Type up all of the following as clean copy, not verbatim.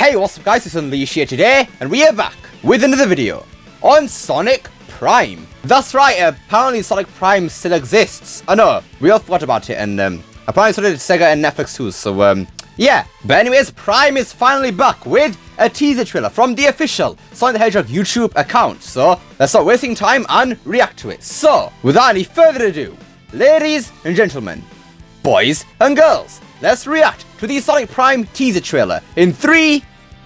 Hey, what's up guys, it's Unleash here today, and we are back with another video on Sonic Prime. That's right, apparently Sonic Prime still exists. I know, we all forgot about it, and apparently so did Sega and Netflix too, so yeah. But anyways, Prime is finally back with a teaser trailer from the official Sonic the Hedgehog YouTube account. So let's start wasting time and react to it. So, without any further ado, ladies and gentlemen, boys and girls, let's react to the Sonic Prime teaser trailer in 3,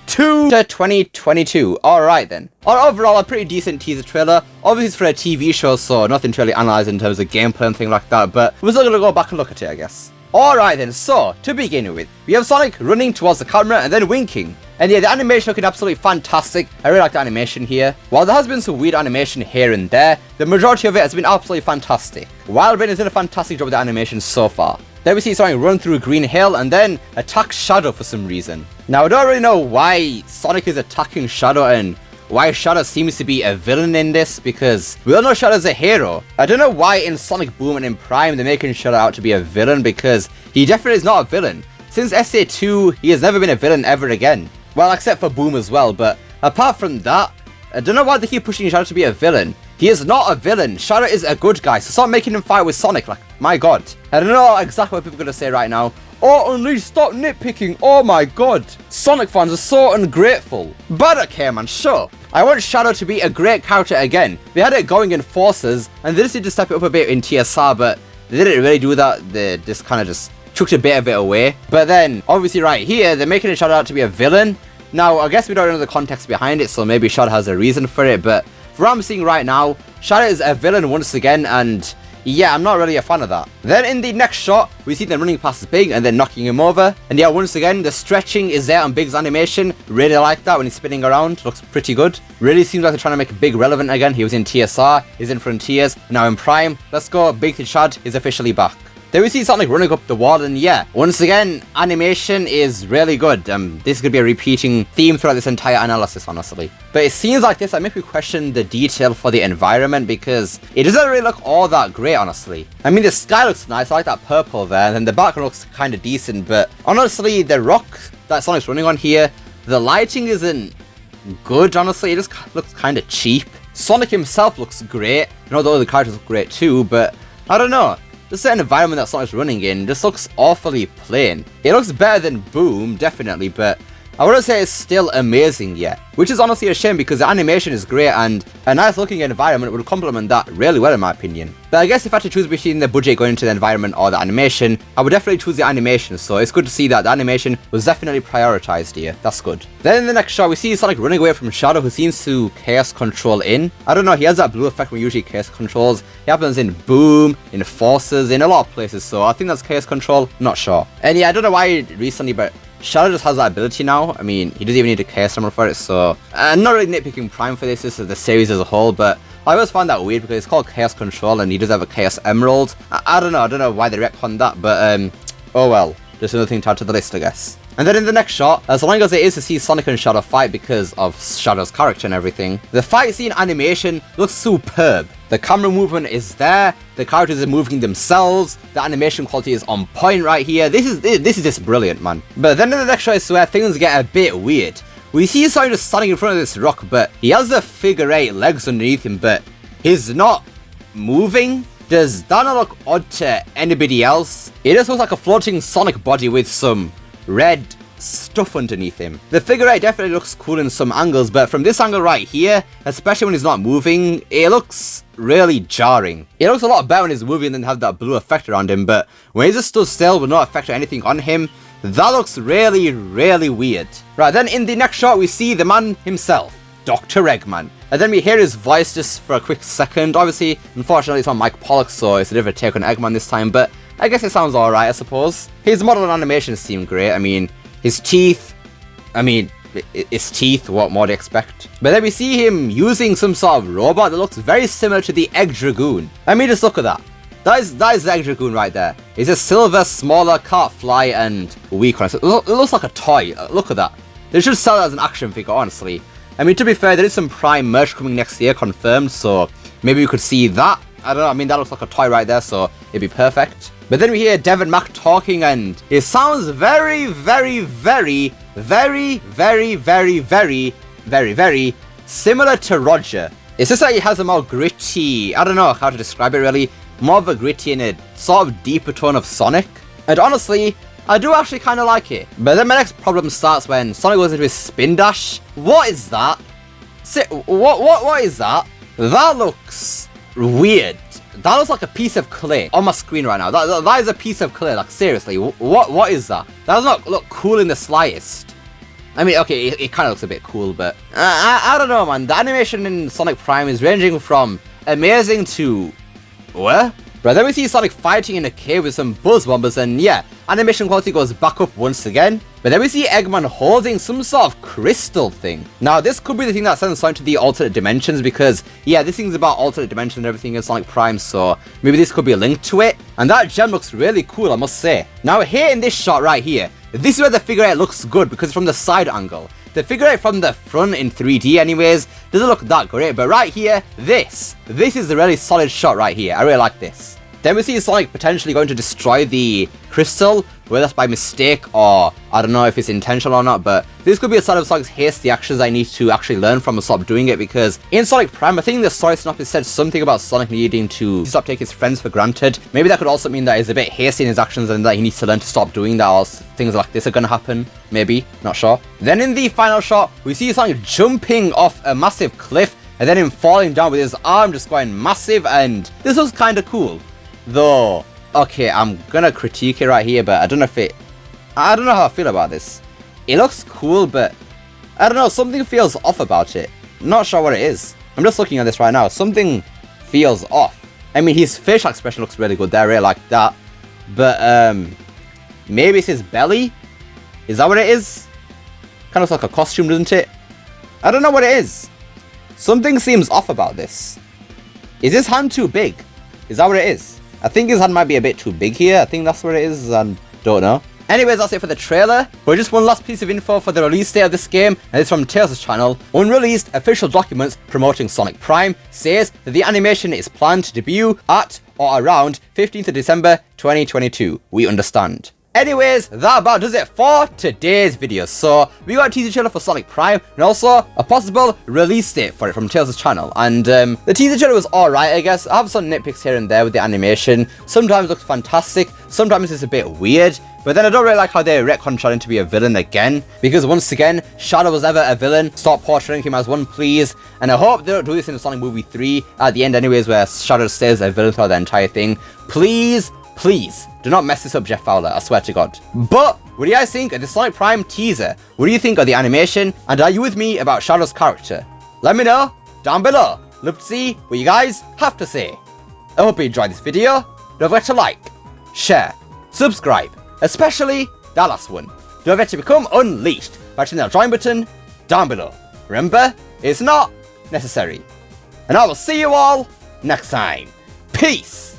2 to 2022. Alright then. Overall, a pretty decent teaser trailer. Obviously it's for a TV show, so nothing to really analyze in terms of gameplay and things like that, but we're still gonna go back and look at it, I guess. Alright then, so, to begin with, we have Sonic running towards the camera and then winking. And yeah, the animation looking absolutely fantastic. I really like the animation here. While there has been some weird animation here and there, the majority of it has been absolutely fantastic. Wildbrain has done a fantastic job with the animation so far. Then we see Sonic run through a green hill and then attack Shadow for some reason. Now I don't really know why Sonic is attacking Shadow and why Shadow seems to be a villain in this, because we all know Shadow's a hero. I don't know why in Sonic Boom and in Prime they're making Shadow out to be a villain, because he definitely is not a villain. Since SA2, he has never been a villain ever again. Well, except for Boom as well, but apart from that, I don't know why they keep pushing Shadow to be a villain. He is not a villain. Shadow is a good guy, so stop making him fight with Sonic, like, my god. I don't know exactly what people are going to say right now. Oh, Unleash, stop nitpicking. Oh my god. Sonic fans are so ungrateful. But okay, man, sure. I want Shadow to be a great character again. They had it going in Forces, and they just need to step it up a bit in TSR, but they didn't really do that. They just kind of just chucked a bit of it away. But then, obviously right here, they're making Shadow out to be a villain. Now, I guess we don't know the context behind it, so maybe Shadow has a reason for it, but for what I'm seeing right now, Shadow is a villain once again, and yeah, I'm not really a fan of that. Then in the next shot, we see them running past Big and then knocking him over. And yeah, once again, the stretching is there on Big's animation. Really like that when he's spinning around. Looks pretty good. Really seems like they're trying to make Big relevant again. He was in TSR, he's in Frontiers, now in Prime. Let's go, Big to Chad is officially back. Then we see Sonic running up the wall, and yeah, once again, animation is really good. This is going to be a repeating theme throughout this entire analysis, honestly. But it seems like this, I make me question the detail for the environment, because it doesn't really look all that great, honestly. I mean, the sky looks nice, I like that purple there, and then the background looks kind of decent, but honestly, the rock that Sonic's running on here, the lighting isn't good, honestly. It just looks kind of cheap. Sonic himself looks great, and all the other characters look great too, but I don't know. The certain environment that Sonic's running in just looks awfully plain. It looks better than Boom, definitely, but I wouldn't say it's still amazing yet. Which is honestly a shame, because the animation is great and a nice looking environment would complement that really well in my opinion. But I guess if I had to choose between the budget going into the environment or the animation, I would definitely choose the animation, so it's good to see that the animation was definitely prioritized here. That's good. Then in the next shot, we see Sonic running away from Shadow, who seems to chaos control in. I don't know, he has that blue effect when he usually chaos controls. It happens in Boom, in Forces, in a lot of places, so I think that's chaos control, not sure. And yeah, I don't know why recently, but Shadow just has that ability now. I mean, he doesn't even need a Chaos Emerald for it, so I'm not really nitpicking Prime for this is the series as a whole, but I always find that weird because it's called Chaos Control and he does have a Chaos Emerald. I don't know why they retconned that, but oh well, just another thing to add to the list, I guess. And then in the next shot, as long as it is to see Sonic and Shadow fight because of Shadow's character and everything, the fight scene animation looks superb. The camera movement is there, the characters are moving themselves, the animation quality is on point right here. This is just brilliant, man. But then in the next shot is where things get a bit weird. We see Sonic just standing in front of this rock, but he has the figure 8 legs underneath him, but he's not moving. Does that not look odd to anybody else? It just looks like a floating Sonic body with some red stuff underneath him. The figure 8 definitely looks cool in some angles, but from this angle right here, especially when he's not moving, it looks really jarring. It looks a lot better when he's moving than have that blue effect around him, but when he just stood still with no effect or anything on him, that looks really, really weird. Right, then in the next shot, we see the man himself, Dr. Eggman. And then we hear his voice just for a quick second. Obviously, unfortunately, it's on Mike Pollock, so it's a different take on Eggman this time, but I guess it sounds alright, I suppose. His model and animations seem great. I mean, his teeth, what more do you expect? But then we see him using some sort of robot that looks very similar to the Egg Dragoon. I mean, just look at that. That is the Egg Dragoon right there. It's a silver, smaller, can't fly, and weak on it. It looks like a toy. Look at that. They should sell it as an action figure, honestly. I mean, to be fair, there is some Prime merch coming next year, confirmed, so maybe we could see that. I don't know, I mean, that looks like a toy right there, so it'd be perfect. But then we hear Devin Mack talking, and it sounds very, very, very very, very, very, very, very, very similar to Roger. It's just that he has a more gritty, I don't know how to describe it really, more of a gritty and a sort of deeper tone of Sonic. And honestly, I do actually kind of like it. But then my next problem starts when Sonic goes into his spin dash. What is that? What is that? That looks weird. That looks like a piece of clay on my screen right now. That is a piece of clay, like seriously. What is that? That does not look cool in the slightest. I mean, okay, it kind of looks a bit cool, but I don't know, man. The animation in Sonic Prime is ranging from amazing to... what? But then we see Sonic fighting in a cave with some buzz bombers, and yeah, animation quality goes back up once again. But then we see Eggman holding some sort of crystal thing. Now, this could be the thing that sends Sonic to the alternate dimensions, because yeah, this thing's about alternate dimensions and everything in Sonic Prime, so maybe this could be a link to it. And that gem looks really cool, I must say. Now, here in this shot right here, this is where the figure 8 looks good, because it's from the side angle. The figure 8 from the front in 3D anyways doesn't look that great, but right here, this is a really solid shot right here. I really like this. Then we see Sonic potentially going to destroy the crystal, whether that's by mistake or I don't know if it's intentional or not, but this could be a sign of Sonic's hasty actions I need to actually learn from and stop doing it, because in Sonic Prime, I think the story synopsis said something about Sonic needing to stop taking his friends for granted. Maybe that could also mean that he's a bit hasty in his actions and that he needs to learn to stop doing that, or things like this are going to happen. Maybe, not sure. Then in the final shot, we see Sonic jumping off a massive cliff and then him falling down with his arm just going massive, and this was kind of cool. Though, okay, I'm gonna critique it right here, but I don't know how I feel about this. It looks cool, but I don't know, something feels off about it. Not sure what it is. I'm just looking at this right now. Something feels off. I mean, his facial expression looks really good there, I really like that. But, maybe it's his belly? Is that what it is? Kind of looks like a costume, doesn't it? I don't know what it is. Something seems off about this. Is his hand too big? Is that what it is? I think his hand might be a bit too big here. I think that's what it is. I don't know. Anyways, that's it for the trailer. But just one last piece of info for the release date of this game, and it's from TEASER's channel. Unreleased official documents promoting Sonic Prime says that the animation is planned to debut at or around 15th of December 2022. We understand. Anyways, that about does it for today's video. So, we got a teaser trailer for Sonic Prime, and also a possible release date for it from TEASER's channel. And the teaser trailer was alright, I guess. I have some nitpicks here and there with the animation. Sometimes it looks fantastic, sometimes it's a bit weird. But then I don't really like how they retcon Shadow to be a villain again, because once again, Shadow was never a villain. Stop portraying him as one, please. And I hope they don't do this in Sonic Movie 3 at the end anyways, where Shadow stays a villain throughout the entire thing. Please, please, do not mess this up, Jeff Fowler, I swear to God. But, what do you guys think of the Sonic Prime teaser? What do you think of the animation? And are you with me about Shadow's character? Let me know down below. Love to see what you guys have to say. I hope you enjoyed this video. Don't forget to like, share, subscribe, especially that last one. Don't forget to become unleashed by hitting that join button down below. Remember, it's not necessary. And I will see you all next time. Peace!